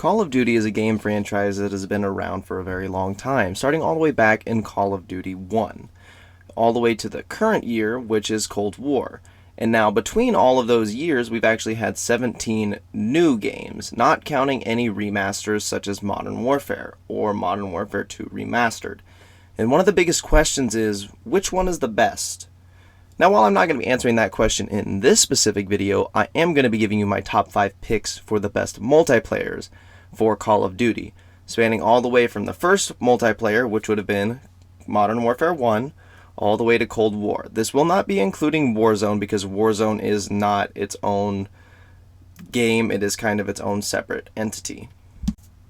Call of Duty is a game franchise that has been around for a very long time, starting all the way back in Call of Duty 1, all the way to the current year, which is Cold War. And now, between all of those years, we've actually had 17 new games, not counting any remasters such as Modern Warfare or Modern Warfare 2 Remastered. And one of the biggest questions is, which one is the best? Now, while I'm not going to be answering that question in this specific video, I am going to be giving you my top 5 picks for the best multiplayers for Call of Duty, spanning all the way from the first multiplayer, which would have been Modern Warfare 1, all the way to Cold War. This will not be including Warzone because Warzone is not its own game, it is kind of its own separate entity.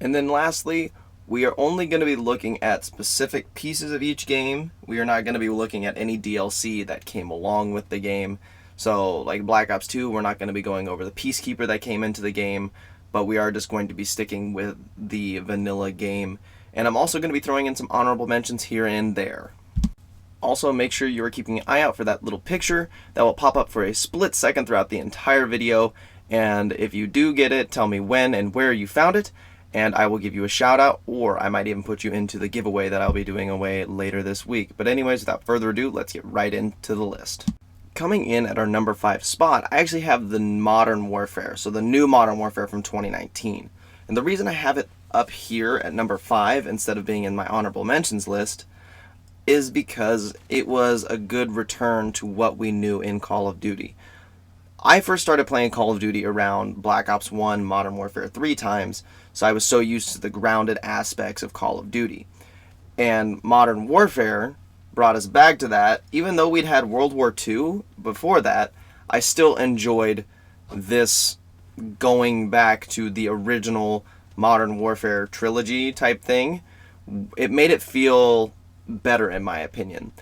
And then lastly, we are only going to be looking at specific pieces of each game. We are not going to be looking at any DLC that came along with the game. So like Black Ops 2, we're not going to be going over the Peacekeeper that came into the game, but we are just going to be sticking with the vanilla game. And I'm also going to be throwing in some honorable mentions here and there. Also, make sure you are keeping an eye out for that little picture that will pop up for a split second throughout the entire video. And if you do get it, tell me when and where you found it, and I will give you a shout out, or I might even put you into the giveaway that I'll be doing away later this week. But anyways, without further ado, let's get right into the list. Coming in at our number 5 spot, I actually have the Modern Warfare, so the new Modern Warfare from 2019. And the reason I have it up here at number 5 instead of being in my honorable mentions list is because it was a good return to what we knew in Call of Duty. I first started playing Call of Duty around Black Ops 1, Modern Warfare 3 times, so I was so used to the grounded aspects of Call of Duty. And Modern Warfare brought us back to that. Even though we'd had World War II before that, I still enjoyed this going back to the original Modern Warfare trilogy type thing. It made it feel better in my opinion.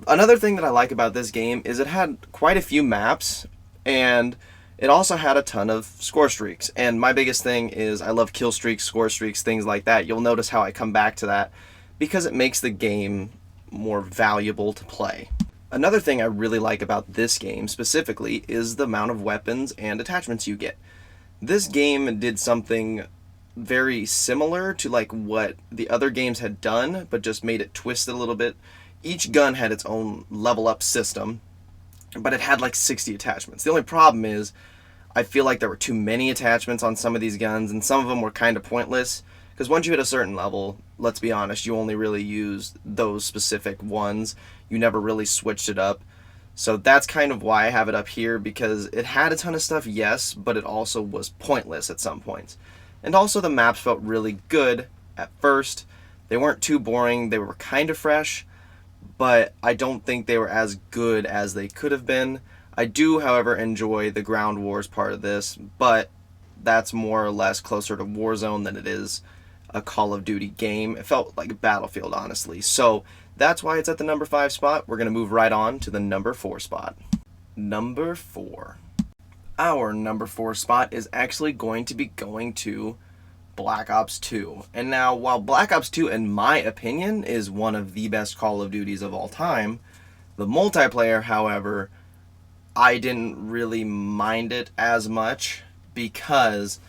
Another thing that I like about this game is it had quite a few maps, and it also had a ton of score streaks. And my biggest thing is I love kill streaks, score streaks, things like that. You'll notice how I come back to that because it makes the game more valuable to play. Another thing I really like about this game specifically is the amount of weapons and attachments you get. This game did something very similar to like what the other games had done, but just made it twisted a little bit. Each gun had its own level up system, but it had like 60 attachments. The only problem is I feel like there were too many attachments on some of these guns, and some of them were kind of pointless, because once you hit a certain level, let's be honest, you only really used those specific ones. You never really switched it up. So that's kind of why I have it up here, because it had a ton of stuff, yes, but it also was pointless at some points. And also the maps felt really good at first. They weren't too boring, they were kind of fresh, but I don't think they were as good as they could have been. I do, however, enjoy the ground wars part of this, but that's more or less closer to Warzone than it is a Call of Duty game. It felt like a Battlefield, honestly. So that's why it's at the number 5 spot. We're going to move right on to the number 4 spot. Number 4. Our number 4 spot is actually going to be going to Black Ops 2. And now, while Black Ops 2, in my opinion, is one of the best Call of Duties of all time, the multiplayer, however, I didn't really mind it as much because,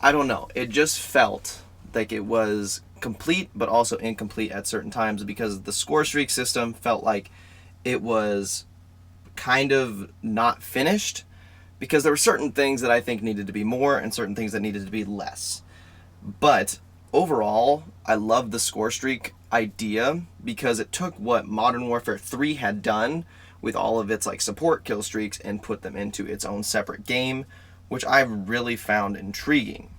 I don't know, it just felt like it was complete but also incomplete at certain times, because the score streak system felt like it was kind of not finished, because there were certain things that I think needed to be more and certain things that needed to be less. But overall, I love the score streak idea because it took what Modern Warfare 3 had done with all of its like support kill streaks and put them into its own separate game, which I really found intriguing.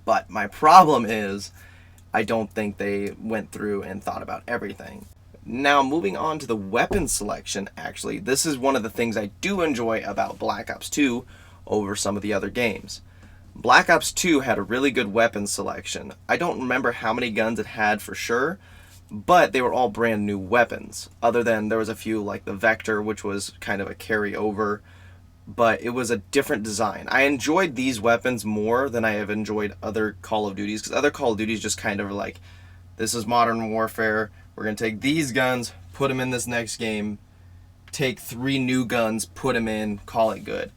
But my problem is I don't think they went through and thought about everything. Now, moving on to the weapon selection, actually, this is one of the things I do enjoy about Black Ops 2 over some of the other games. Black Ops 2 had a really good weapon selection. I don't remember how many guns it had for sure, but they were all brand new weapons, other than there was a few like the Vector, which was kind of a carryover, but it was a different design. I enjoyed these weapons more than I have enjoyed other Call of Duties, because other Call of Duties just kind of like, this is Modern Warfare, we're going to take these guns, put them in this next game, take 3 new guns, put them in, call it good.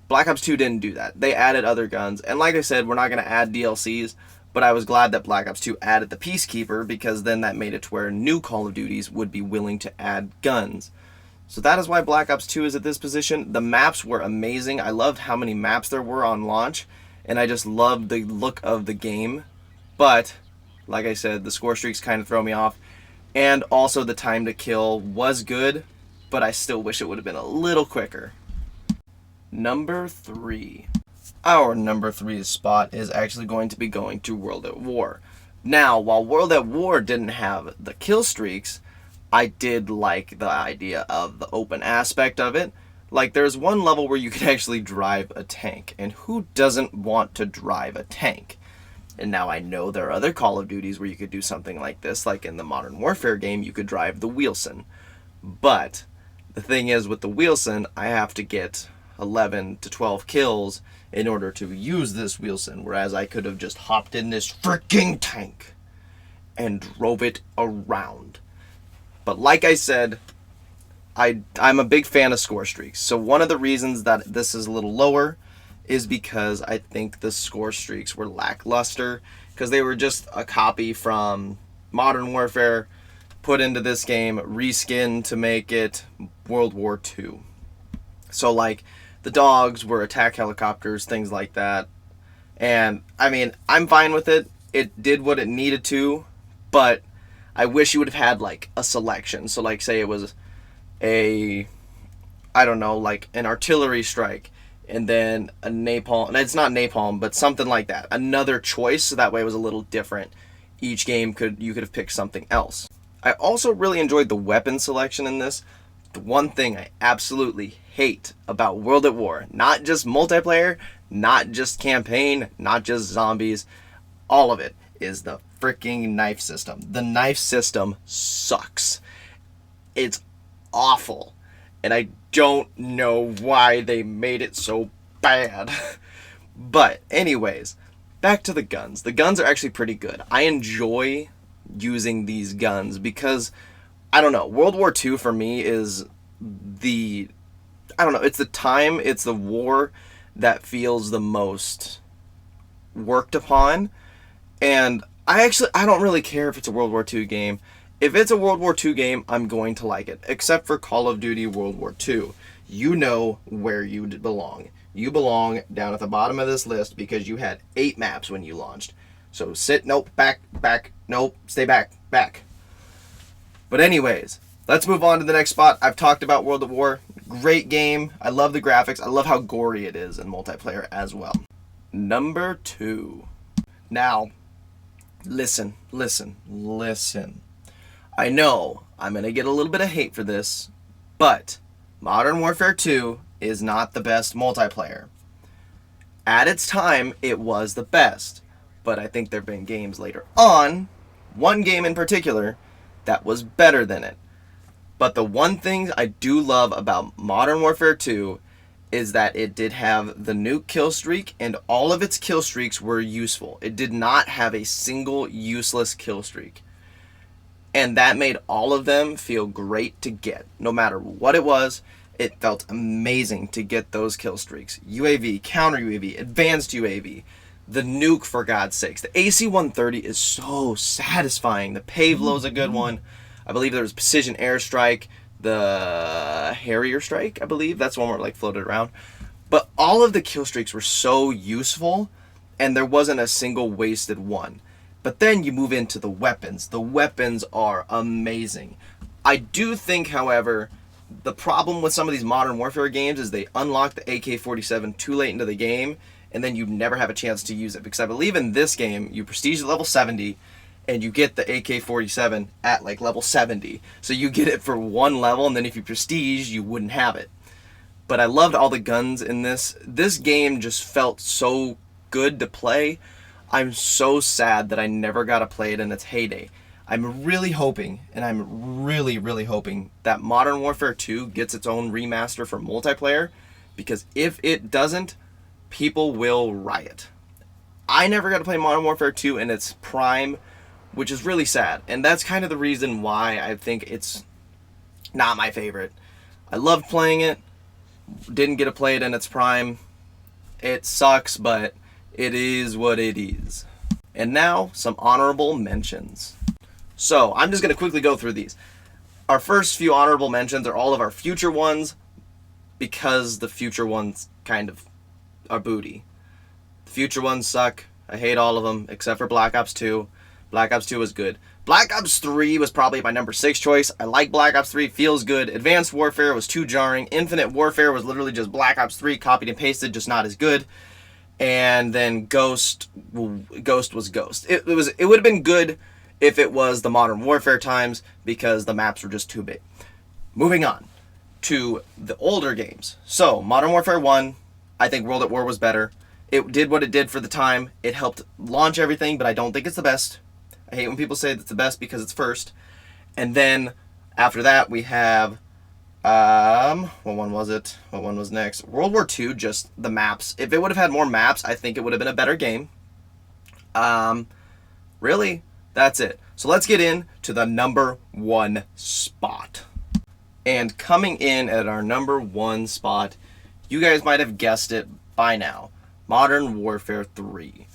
Black Ops 2 didn't do that. They added other guns. And like I said, we're not going to add DLCs, but I was glad that Black Ops 2 added the Peacekeeper, because then that made it to where new Call of Duties would be willing to add guns. So that is why Black Ops 2 is at this position. The maps were amazing. I loved how many maps there were on launch, and I just loved the look of the game. But, like I said, the score streaks kind of throw me off. And also the time to kill was good, but I still wish it would have been a little quicker. Number 3. Our number 3 spot is actually going to be going to World at War. Now, while World at War didn't have the kill streaks, I did like the idea of the open aspect of it. Like, there's one level where you can actually drive a tank, and who doesn't want to drive a tank? And now I know there are other Call of Duties where you could do something like this, like in the Modern Warfare game, you could drive the Wheelson. But the thing is, with the Wheelson, I have to get 11 to 12 kills in order to use this Wheelson, whereas I could have just hopped in this freaking tank and drove it around. But like I said, I'm a big fan of score streaks. So one of the reasons that this is a little lower is because I think the score streaks were lackluster, because they were just a copy from Modern Warfare put into this game, reskinned to make it World War II. So like, the dogs were attack helicopters, things like that. And I mean, I'm fine with it. It did what it needed to, but I wish you would have had like a selection. So like, say it was I don't know, like an artillery strike, and then a napalm, and it's not napalm, but something like that. Another choice, so that way it was a little different. Each game you could have picked something else. I also really enjoyed the weapon selection in this. The one thing I absolutely hate about World at War, not just multiplayer, not just campaign, not just zombies, all of it, is the freaking knife system. The knife system sucks. It's awful. And I don't know why they made it so bad. But anyways, back to the guns. The guns are actually pretty good. I enjoy using these guns because, I don't know, World War II for me is it's the war that feels the most worked upon. And I don't really care if it's a World War II game. If it's a World War II game, I'm going to like it. Except for Call of Duty World War II. You know where you belong. You belong down at the bottom of this list because you had 8 maps when you launched. So back, nope, stay back. But anyways, let's move on to the next spot. I've talked about World at War. Great game. I love the graphics. I love how gory it is in multiplayer as well. Number 2. Now, listen. I know I'm going to get a little bit of hate for this, but Modern Warfare 2 is not the best multiplayer. At its time, it was the best, but I think there have been games later on, one game in particular, that was better than it. But the one thing I do love about Modern Warfare 2 is that it did have the nuke kill streak, and all of its kill streaks were useful. It did not have a single useless kill streak. And that made all of them feel great to get. No matter what it was, it felt amazing to get those kill streaks. UAV, counter UAV, advanced UAV, the nuke, for God's sakes. The AC-130 is so satisfying. The Pavlov's a good one. I believe there was Precision Airstrike, the Harrier Strike, I believe. That's one where it like floated around. But all of the kill streaks were so useful, and there wasn't a single wasted one. But then you move into the weapons. The weapons are amazing. I do think, however, the problem with some of these Modern Warfare games is they unlock the AK-47 too late into the game, and then you never have a chance to use it. Because I believe in this game, you prestige at level 70, and you get the AK-47 at like level 70. So you get it for one level, and then if you prestige, you wouldn't have it. But I loved all the guns in this. This game just felt so good to play. I'm so sad that I never got to play it in its heyday. I'm really hoping, and I'm really hoping, that Modern Warfare 2 gets its own remaster for multiplayer, because if it doesn't, people will riot. I never got to play Modern Warfare 2 in its prime, which is really sad, and that's kind of the reason why I think it's not my favorite. I loved playing it, didn't get to play it in its prime, It sucks, but it is what it is. And now, some honorable mentions. So, I'm just going to quickly go through these. Our first few honorable mentions are all of our future ones, because the future ones kind of are booty. The future ones suck. I hate all of them, except for Black Ops 2. Black Ops 2 was good. Black Ops 3 was probably my number 6 choice. I like Black Ops 3, feels good. Advanced Warfare was too jarring. Infinite Warfare was literally just Black Ops 3 copied and pasted, just not as good. And then Ghost was Ghost. It would have been good if it was the Modern Warfare times, because the maps were just too big. Moving on to the older games. So, Modern Warfare 1, I think World at War was better. It did what it did for the time. It helped launch everything, but I don't think it's the best. I hate when people say it's the best because it's first. And then, after that, we have, what one was it? What one was next? World War II, just the maps. If it would have had more maps, I think it would have been a better game. Really, that's it. So let's get into the number 1 spot. And coming in at our number 1 spot, you guys might have guessed it by now. Modern Warfare 3.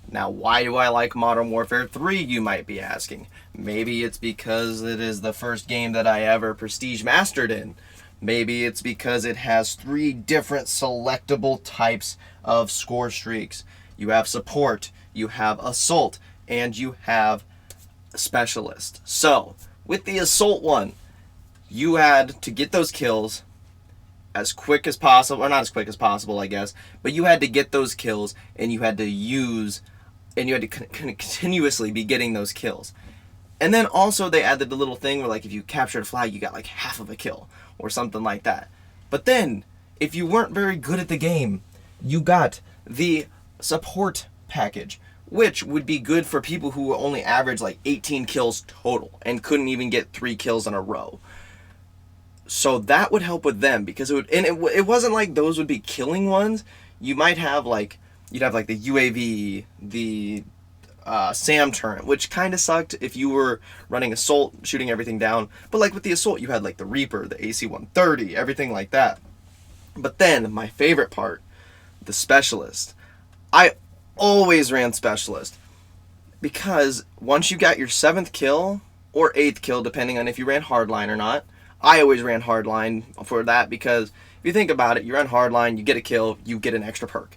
Now, why do I like Modern Warfare 3, you might be asking? Maybe it's because it is the first game that I ever prestige mastered in. Maybe it's because it has 3 different selectable types of score streaks. You have support, you have assault, and you have specialist. So, with the assault one, you had to get those kills as quick as possible, or not as quick as possible, I guess, but you had to get those kills, and you had to continuously be getting those kills. And then also they added the little thing where, like, if you captured a flag, you got like half of a kill, or something like that. But then, if you weren't very good at the game, you got the support package, which would be good for people who only average like 18 kills total, and couldn't even get 3 kills in a row. So that would help with them, because it wasn't like those would be killing ones. You might have like, you'd have like the UAV, the SAM turret, which kind of sucked if you were running assault, shooting everything down. But like with the assault, you had like the Reaper, the AC-130, everything like that. But then my favorite part, the specialist. I always ran specialist, because once you got your 7th kill or 8th kill, depending on if you ran hardline or not. I always ran hardline for that, because if you think about it, you run hardline, you get a kill, you get an extra perk.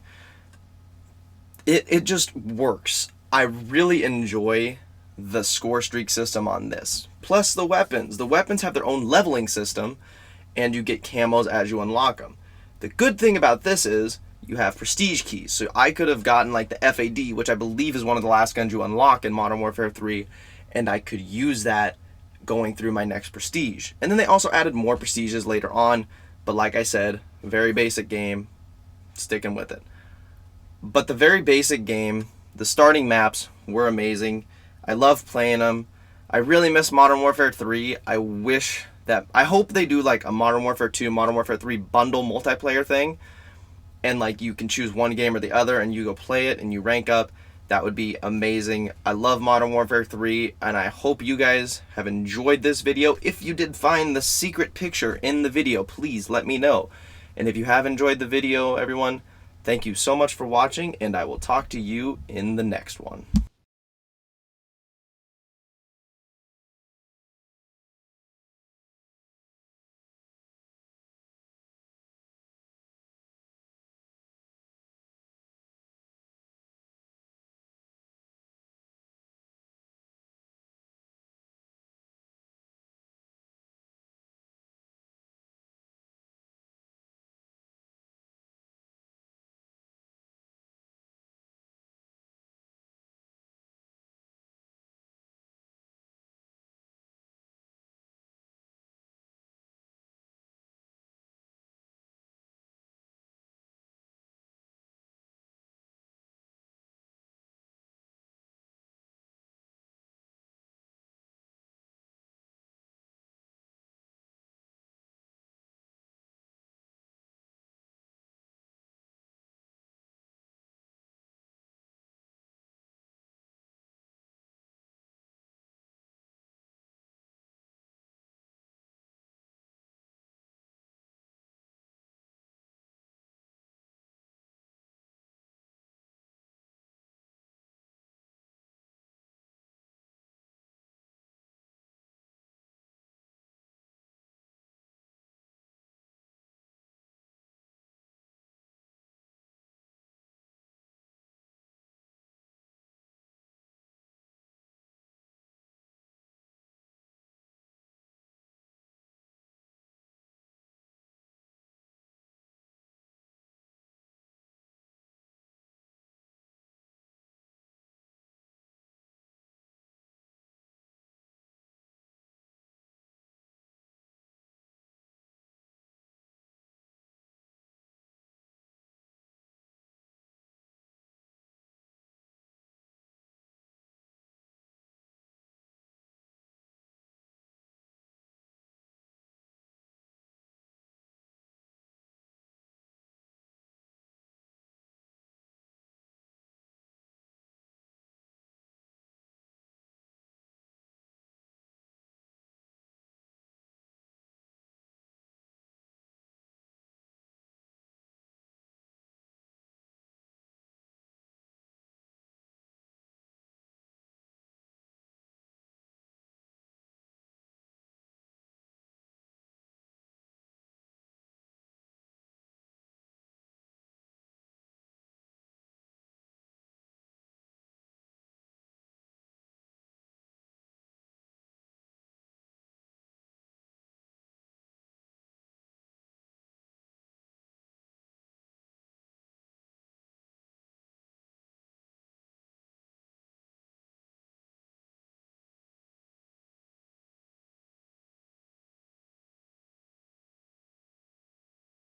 It just works. I really enjoy the score streak system on this. Plus the weapons. The weapons have their own leveling system, and you get camos as you unlock them. The good thing about this is you have prestige keys. So I could have gotten like the FAD, which I believe is one of the last guns you unlock in Modern Warfare 3, and I could use that going through my next prestige. And then they also added more prestiges later on, but like I said, very basic game, sticking with it. But the very basic game, the starting maps were amazing. I love playing them. I really miss Modern Warfare 3. I hope they do like a Modern Warfare 2, Modern Warfare 3 bundle multiplayer thing, and like you can choose one game or the other and you go play it and you rank up. That would be amazing. I love Modern Warfare 3, and I hope you guys have enjoyed this video. If you did find the secret picture in the video, please let me know. And if you have enjoyed the video, everyone, thank you so much for watching, and I will talk to you in the next one.